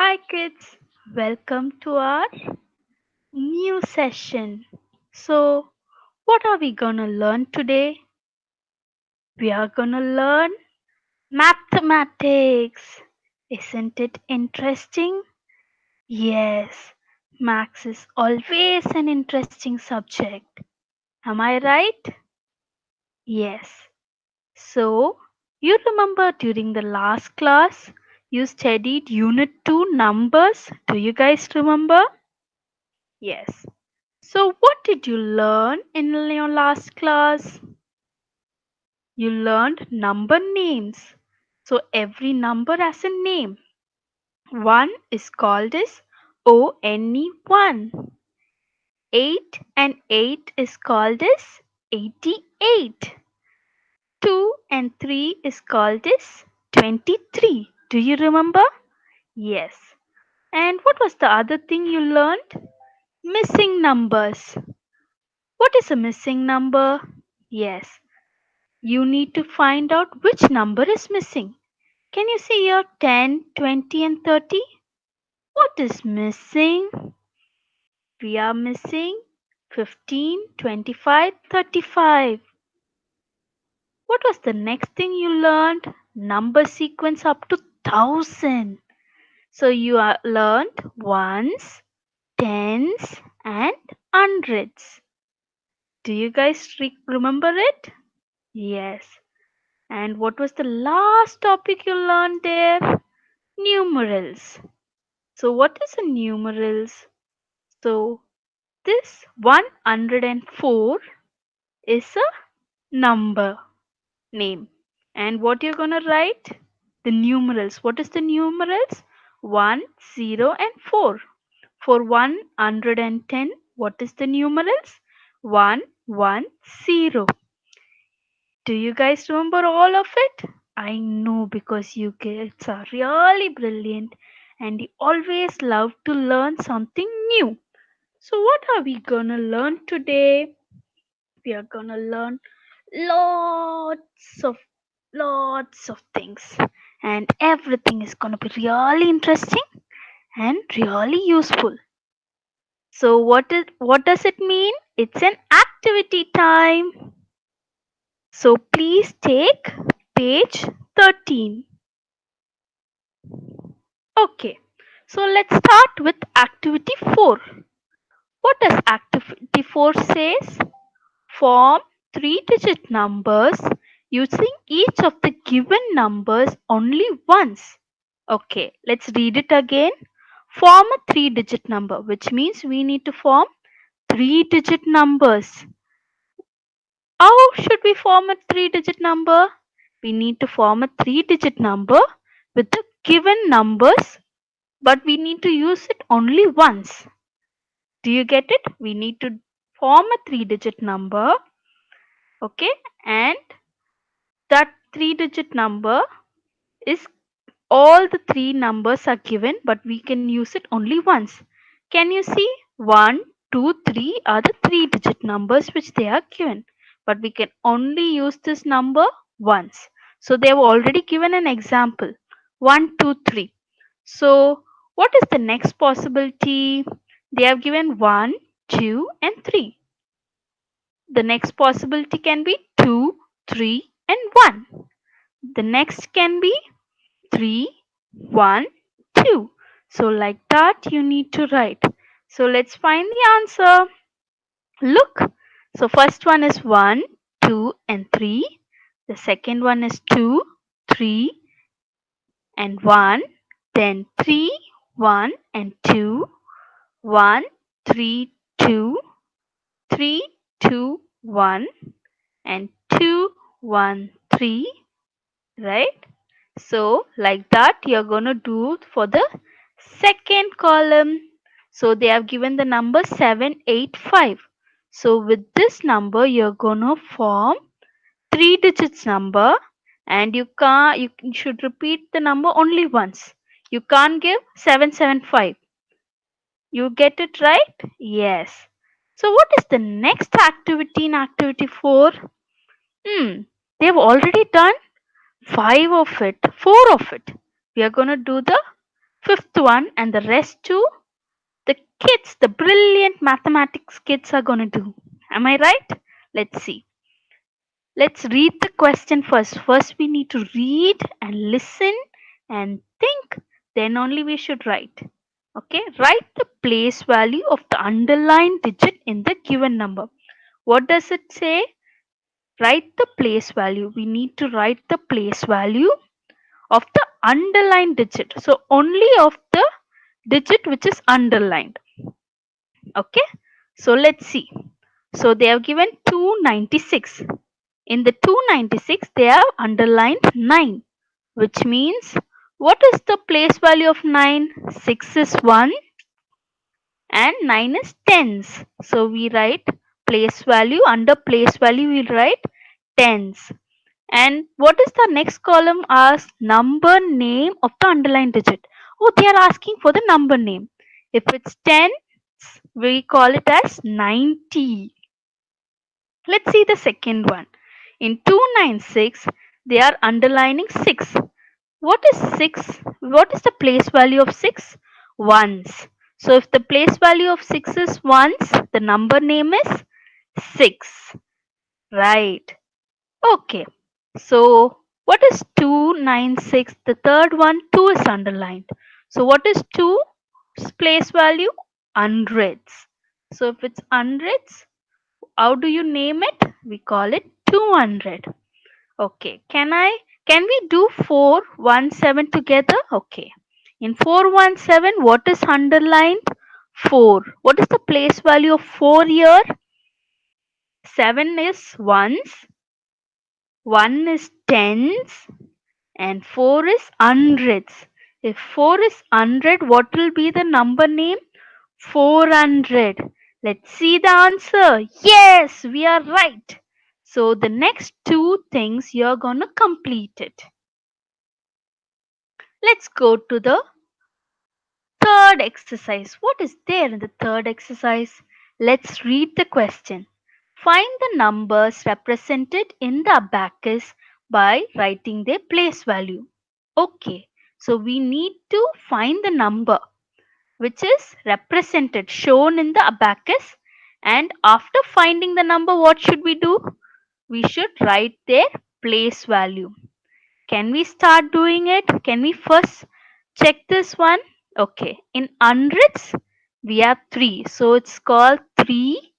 Hi kids, welcome to our new session. So, what are we gonna learn today? We are gonna learn mathematics. Isn't it interesting? Yes, maths is always an interesting subject. Am I right? Yes. So, you remember during the last class you studied Unit 2 numbers? Do you guys remember? Yes. So, what did you learn in your last class? You learned number names. So, every number has a name. One is called as ONE1. 8 and 8 is called as 88. 2 and 3 is called as 23. Do you remember? Yes. And what was the other thing you learned? Missing numbers. What is a missing number? Yes. You need to find out which number is missing. Can you see here 10, 20 and 30? What is missing? We are missing 15, 25, 35. What was the next thing you learned? Number sequence up to 1000. So you learned ones, tens and hundreds. Do you guys remember it? Yes. And what was the last topic you learned there? Numerals. So what is a numerals? So this 104 is a number name. And what you're gonna write? The numerals. What is the numerals? 1, 0 and 4. For 110, what is the numerals? 110. Do you guys remember all of it? I know because you kids are really brilliant and you always love to learn something new. So, what are we gonna learn today? We are gonna learn lots of lots of things, and everything is gonna be really interesting and really useful. So, what does it mean? It's an activity time. So, please take page 13. Okay, so let's start with activity 4. What does activity 4 says? Form 3-digit numbers using each of the given numbers only once. Okay, let's read it again. Form a 3-digit number, which means we need to form 3-digit numbers. How should we form a 3-digit number? We need to form a 3-digit number with the given numbers, but we need to use it only once. Do you get it? We need to form a 3-digit number, okay, and that 3-digit number is all the three numbers are given, but we can use it only once. Can you see? 1, 2, 3 are the 3-digit numbers which they are given, but we can only use this number once. So they have already given an example, 1, 2, 3. So what is the next possibility? They have given 1, 2 and 3. The next possibility can be 2, 3 and 1. The next can be 3, 1, 2. So like that you need to write. So let's find the answer. Look. So first one is 1, 2 and 3. The second one is 2, 3 and 1. Then 3, 1 and 2. 1, 3, 2. 3, 2, 1 and 2, 1, 3. Right? So like that you're going to do for the second column. So they have given the number 785. So with this number you're going to form 3 digits number, and you should repeat the number only once. You can't give 775. You get it right? Yes. So what is the next activity in activity 4? They've already done 5 of it, 4 of it. We are going to do the fifth one, and the rest two, the kids, the brilliant mathematics kids are going to do. Am I right? Let's see. Let's read the question first. First, we need to read and listen and think. Then only we should write. Okay, write the place value of the underlined digit in the given number. What does it say? Write the place value. We need to write the place value of the underlined digit. So only of the digit which is underlined. Okay, so let's see. So they have given 296. In the 296 they have underlined 9, which means what is the place value of 9? 6 is 1 and 9 is tens. So we write place value, under place value we write tens. And what is the next column? Ask number name of the underlined digit. Oh, they are asking for the number name. If it's tens, we call it as 90. Let's see the second one. In 296, they are underlining 6. What is 6? What is the place value of 6? Ones. So if the place value of 6 is ones, the number name is 6. Right. Okay. So what is 296? The third one, 2 is underlined. So what is 2's place value? Hundreds. So if it's hundreds, how do you name it? We call it 200. Okay. Can we do 417 together? Okay. In 417, what is underlined? 4. What is the place value of 4 here? 7 is ones, 1 is tens, and 4 is hundreds. If 4 is 100, what will be the number name? 400. Let's see the answer. Yes, we are right. So the next two things you're gonna complete it. Let's go to the third exercise. What is there in the third exercise? Let's read the question. Find the numbers represented in the abacus by writing their place value. Okay, so we need to find the number which is represented, shown in the abacus, and after finding the number, what should we do? We should write their place value. Can we start doing it? Can we first check this one? Okay, in hundreds we have 3, so it's called 3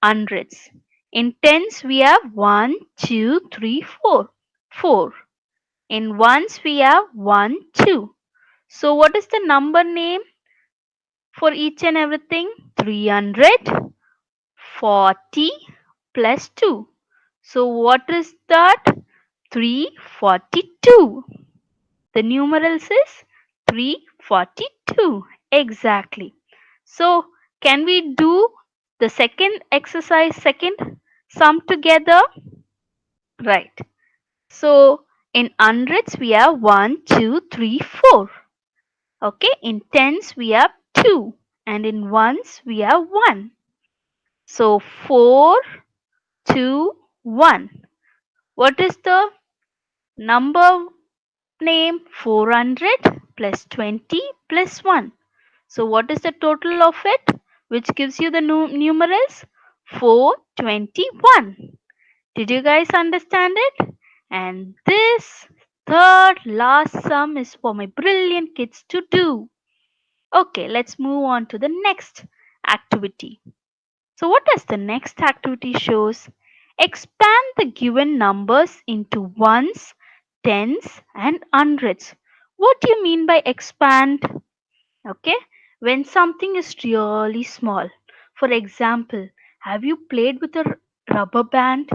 hundreds. In tens we have 1, 2, 3, 4. 4. In ones we have 1, 2. So what is the number name for each and everything? 340 plus 2. So what is that? 342. The numerals is 342. Exactly. So can we do the second exercise, second sum together? Right. So in hundreds we have 1, 2, 3, 4. Okay. In tens we have 2. And in ones we have 1. So 4, 2, 1. What is the number name? 400 plus 20 plus 1. So what is the total of it? Which gives you the numerals? 421. Did you guys understand it? And this third last sum is for my brilliant kids to do. Okay, let's move on to the next activity. So what does the next activity shows? Expand the given numbers into ones, tens and hundreds. What do you mean by expand? Okay, when something is really small. For example, have you played with a rubber band?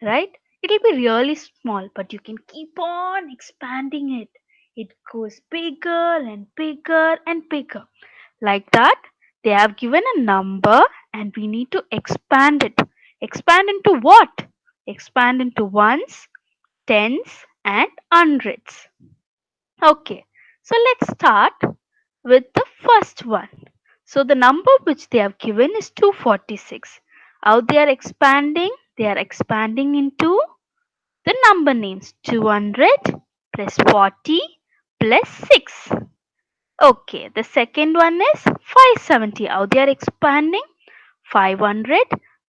Right? It'll be really small, but you can keep on expanding it. It goes bigger and bigger and bigger. Like that, they have given a number and we need to expand it. Expand into what? Expand into ones, tens and hundreds. Okay, so let's start with the first one. So the number which they have given is 246. How they are expanding? They are expanding into the number names 200 plus 40 plus 6. Okay, the second one is 570. How they are expanding? 500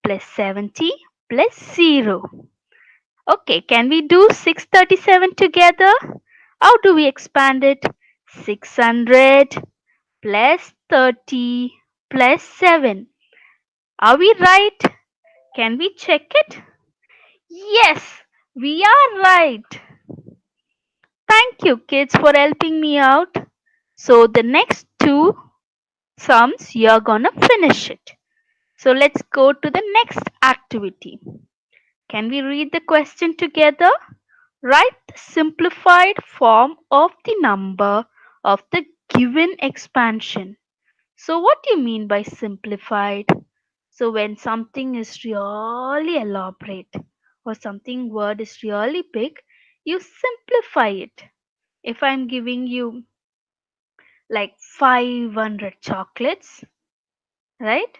plus 70 plus 0. Okay, can we do 637 together? How do we expand it? 600 plus 30 plus 7. Are we right? Can we check it? Yes, we are right. Thank you, kids, for helping me out. So, the next two sums, you're gonna finish it. So, let's go to the next activity. Can we read the question together? Write the simplified form of the number of the given expansion. So, what do you mean by simplified? So, when something is really elaborate or something word is really big, you simplify it. If I'm giving you like 500 chocolates, right?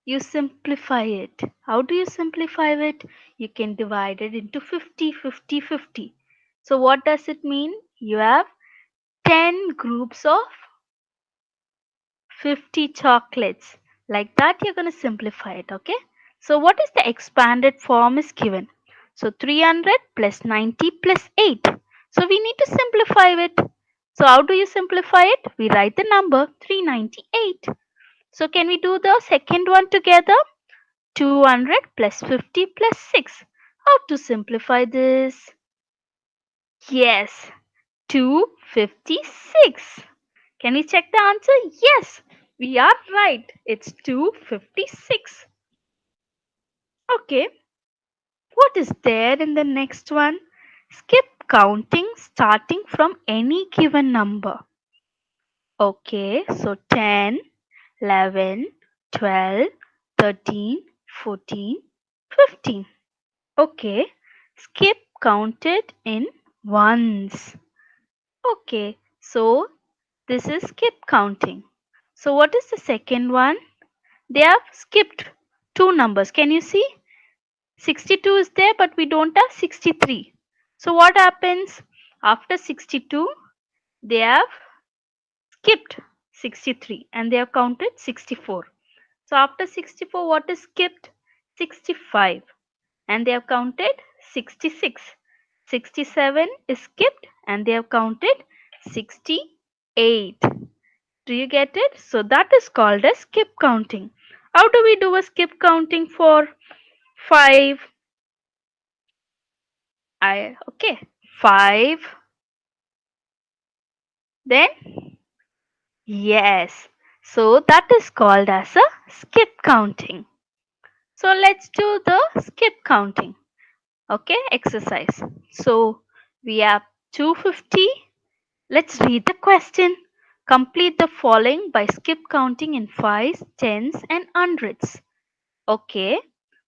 You simplify it. How do you simplify it? You can divide it into 50, 50, 50. So, what does it mean? You have 10 groups of 50 chocolates. Like that, you're going to simplify it, okay? So, what is the expanded form is given? So, 300 plus 90 plus 8. So, we need to simplify it. So, how do you simplify it? We write the number 398. So, can we do the second one together? 200 plus 50 plus 6. How to simplify this? Yes, 256. Can we check the answer? Yes, we are right. It's 256. Okay, what is there in the next one? Skip counting starting from any given number. Okay, so 10, 11, 12, 13, 14, 15. Okay, skip counted in ones. Okay, so this is skip counting. So what is the second one? They have skipped two numbers. Can you see? 62 is there, but we don't have 63. So what happens? After 62, they have skipped 63 and they have counted 64. So after 64, what is skipped? 65 and they have counted 66. 67 is skipped and they have counted 68. Do you get it? So that is called as skip counting. How do we do a skip counting for 5? Okay, 5. Then yes. So that is called as a skip counting. So let's do the skip counting. Okay, exercise. So we have 250. Let's read the question. Complete the following by skip counting in fives, tens, and hundreds. Okay,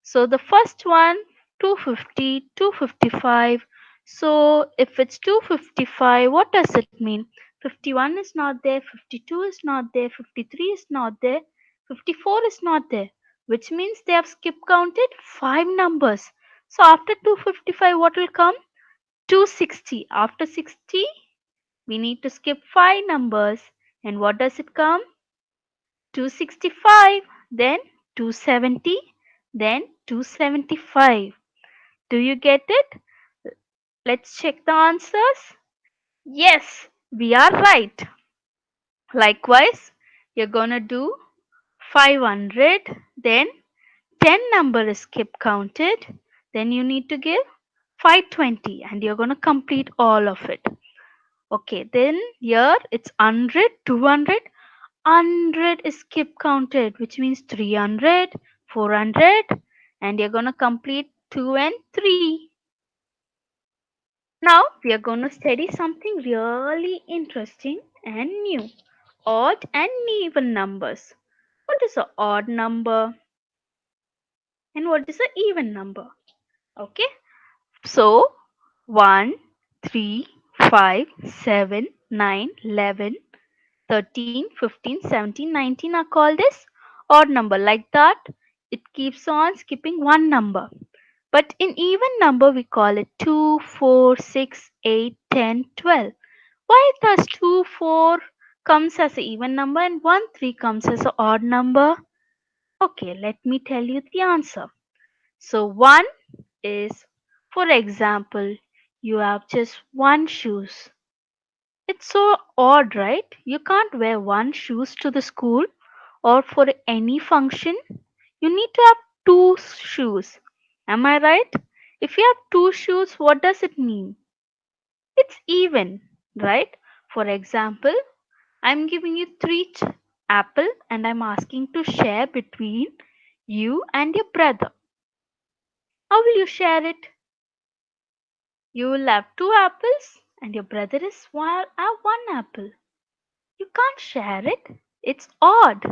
so the first one 250, 255. So if it's 255, what does it mean? 51 is not there, 52 is not there, 53 is not there, 54 is not there, which means they have skip counted 5 numbers. So after 255, what will come? 260. After 60, we need to skip 5 numbers. And what does it come? 265, then 270, then 275. Do you get it? Let's check the answers. Yes, we are right. Likewise, you're gonna do 500, then 10 number is skip counted, then you need to give 520 and you're gonna complete all of it. Okay, then here it's 100, 200. 100 is skip counted, which means 300, 400, and you're going to complete 2 and 3. Now we are going to study something really interesting and new. Odd and even numbers. What is an odd number and what is an even number? Okay, so 1, 3, 5, 7, 9, 11, 13, 15, 17, 19 are called as odd number. Like that, it keeps on skipping one number. But in even number, we call it 2, 4, 6, 8, 10, 12. Why does 2, 4 comes as an even number and 1 3 comes as an odd number? Okay, let me tell you the answer. So 1 is, for example, you have just one shoes. It's so odd, right? You can't wear one shoes to the school or for any function. You need to have two shoes. Am I right? If you have two shoes, what does it mean? It's even, right? For example, I'm giving you three apple and I'm asking to share between you and your brother. How will you share it? You will have two apples and your brother is have one apple. You can't share it. It's odd.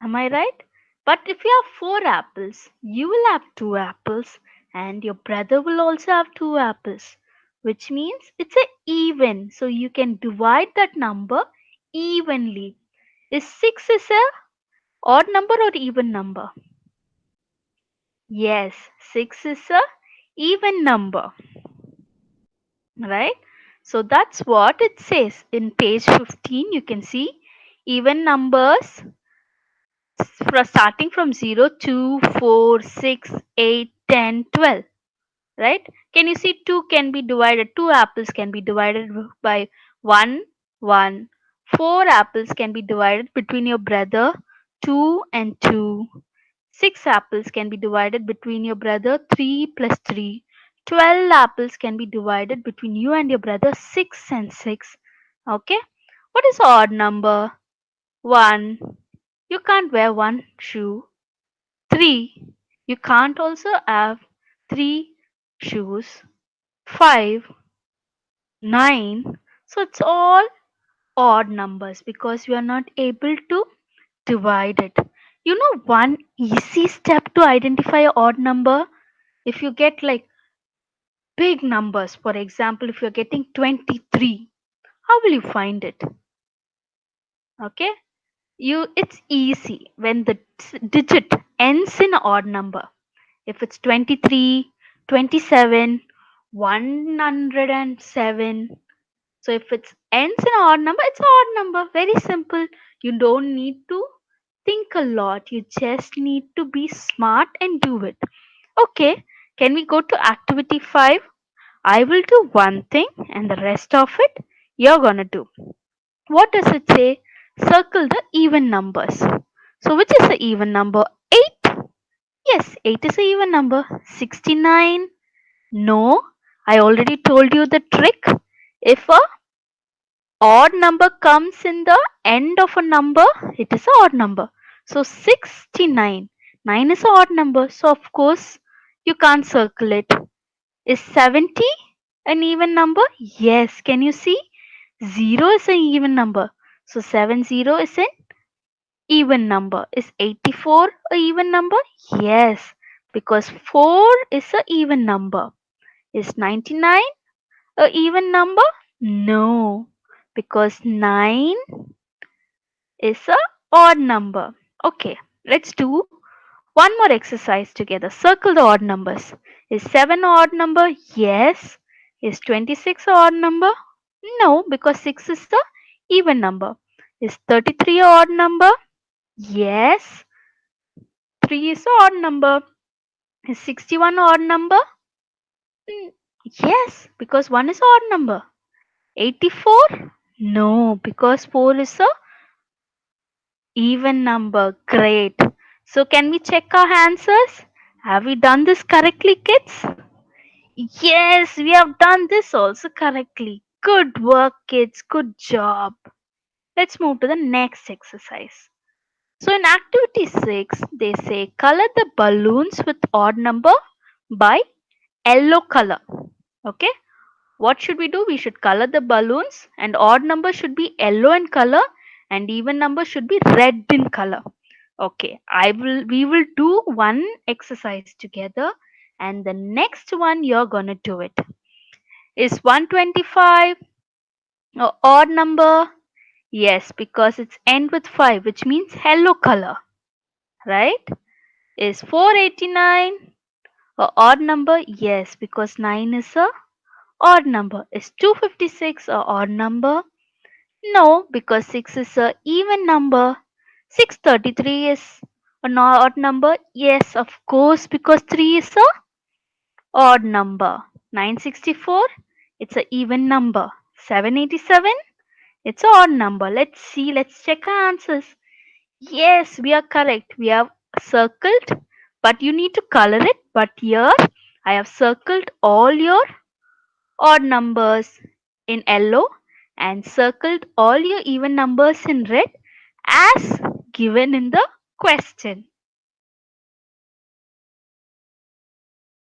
Am I right? But if you have four apples, you will have two apples and your brother will also have two apples, which means it's a even. So you can divide that number evenly. Is 6 is a odd number or even number? Yes, 6 is a even number, right? So that's what it says. In page 15, you can see even numbers starting from 0, 2, 4, 6, 8, 10, 12. Right? Can you see 2 can be divided, 2 apples can be divided by 1, 1. 4 apples can be divided between your brother, 2 and 2. 6 apples can be divided between your brother, 3 plus 3. 12 apples can be divided between you and your brother, 6 and 6. Okay? What is odd number? 1. You can't wear one shoe. 3. You can't also have 3 shoes. 5, 9. So it's all odd numbers because we are not able to divide it. You know one easy step to identify an odd number? If you get like big numbers, for example, if you're getting 23, how will you find it? Okay? It's easy when the digit ends in an odd number. If it's 23, 27, 107. So if it ends in an odd number, it's an odd number. Very simple. You don't need to think a lot. You just need to be smart and do it. Okay, can we go to activity 5? I will do one thing and the rest of it you're gonna do. What does it say? Circle the even numbers. So which is the even number? 8? Yes, 8 is an even number. 69? No, I already told you the trick. If a odd number comes in the end of a number, it is an odd number. So 69. 9 is an odd number. So of course you can't circle it. Is 70 an even number? Yes. Can you see? 0 is an even number. So 70 is an even number. Is 84 a even number? Yes. Because 4 is a even number. Is 99 a even number? No, because 9 is a odd number. Okay, let's do one more exercise together. Circle the odd numbers. Is 7 a odd number? Yes. Is 26 a odd number? No, because 6 is a even number. Is 33 a odd number? Yes. 3 is a odd number. Is 61 a odd number? Mm, yes, because 1 is a odd number. 84? No, because 4 is a even number. Great. So can we check our answers? Have we done this correctly, kids? Yes, we have done this also correctly. Good work, kids. Good job. Let's move to the next exercise. So in activity 6, they say color the balloons with odd number by yellow color. Okay. What should we do? We should color the balloons and odd number should be yellow in color and even number should be red in color. Okay, we will do one exercise together and the next one you're gonna do it. Is 125 a odd number? Yes, because it's end with 5 which means yellow color, right? Is 489 a odd number? Yes, because 9 is a odd number. Is 256 a odd number? No, because 6 is a even number. 633 is an odd number. Yes, of course, because 3 is a odd number. 964, it's a even number. 787, it's a odd number. Let's see, let's check our answers. Yes, we are correct. We have circled, but you need to color it. But here, I have circled all your odd numbers in yellow and circled all your even numbers in red as given in the question.